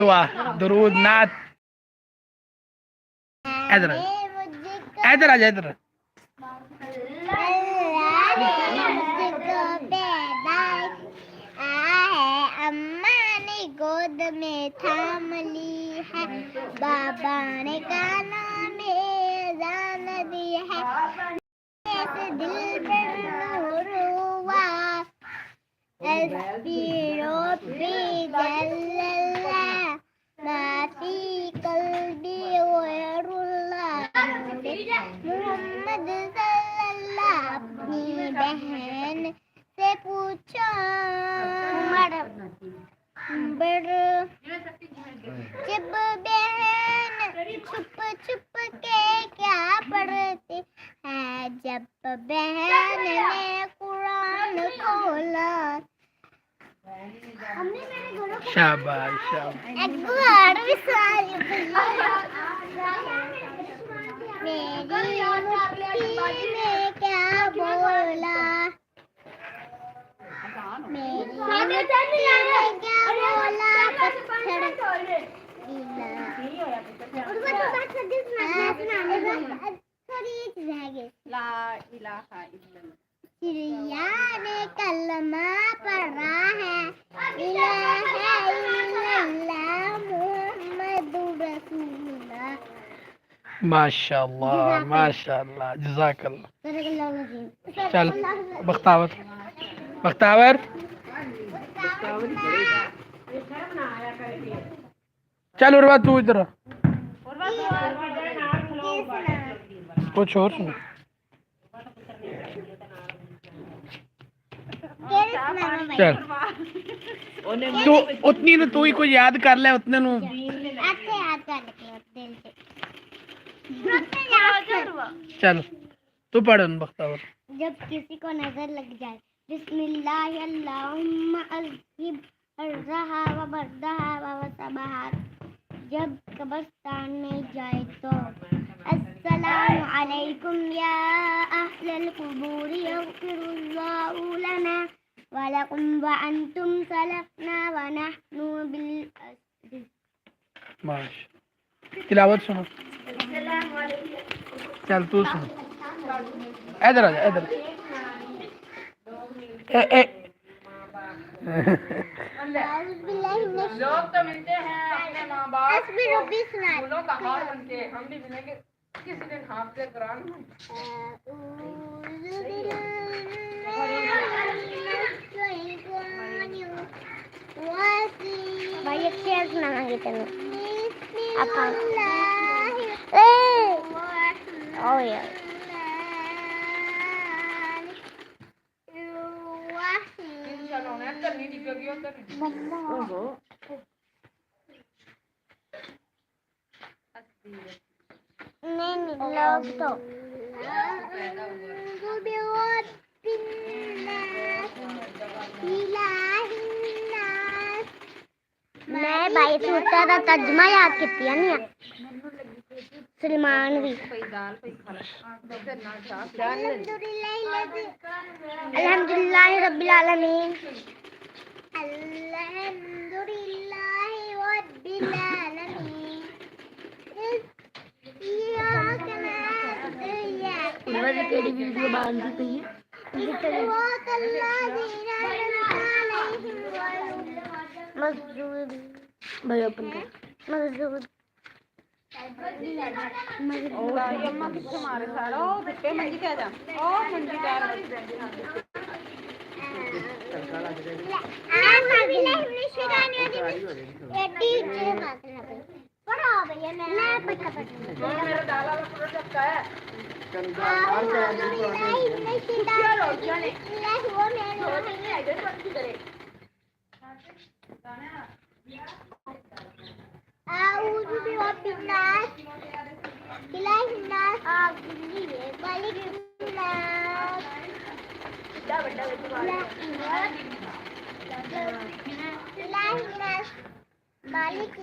दुआ दरूद नात। इधर इधर आ जा इधर। अम्मा ने गोद में थाम ली है, बाबा ने काना में जान दी है, दिल पर नूर हुआ, रब्बी जल्लल्ला, माफी कल्बी गैरुल्लाह, मोहम्मद सल्लल्लाह। अपनी बहन से पूछो जब बहन छुप छुप के क्या पढ़ती है, जब बहन ने कुरान खोला। शाबाश शाबाश। मेरी मुट्ठी में क्या बोला, मेरी मुट्ठी में क्या बोला, पत्थर चिड़िया ने कलमा पढ़ा है, इलाहा इल्लल्लाह मुहम्मदुर रसूलुल्लाह। माशाअल्लाह माशाअल्लाह जज़ाकल्लाह। चल बख्तावर बख्तावर चल उर्वा तू इधर कुछ और सुन। चल तू उतनी न तू ही को याद कर ले उतने नु। चल तू पढ़ बख्तावर। जब किसी को नजर लग जाए, बिस्मिल्लाह अल्लाहुम्मा अज़हिब अर्रहा व बर्दहा व सबहा। जब कब्रिस्तान में जाए तो अस्सलामु अलैकुम या अहलल कुबूर यग़फिरुल्लाहु लना व लकुम व अंतुम सलफना व नहनु बिल अस्री। माशा तिलावत सुनो। चल तू सुन। इधर आ जा इधर। लोग तो मिलते हैं अपने माँ बाप फूलों का हार बनते हैं, हम भी मिलेंगे किसी दिन हाफ़िज़ कुरान। भाई एक शेर सुनाएंगे तेरे अपन। ओ यार नहीं लोग तो मैं भाई सूटा का तर्जमा याद किया नहीं सलमान भी। अल्हम्दुलिल्लाह रब्बिल आलमीन, अल्हम्दुलिल्लाह रब्बिल आलमीन। तेरी वीडियो बांध दी है मजदूर भाई ओपन कर। मजदूर अम्मा किससे मारे सारा ओ पे मंजी क्या जा ओ मंजी क्या मेरा डाला हुआ प्रोजेक्ट है। मालिक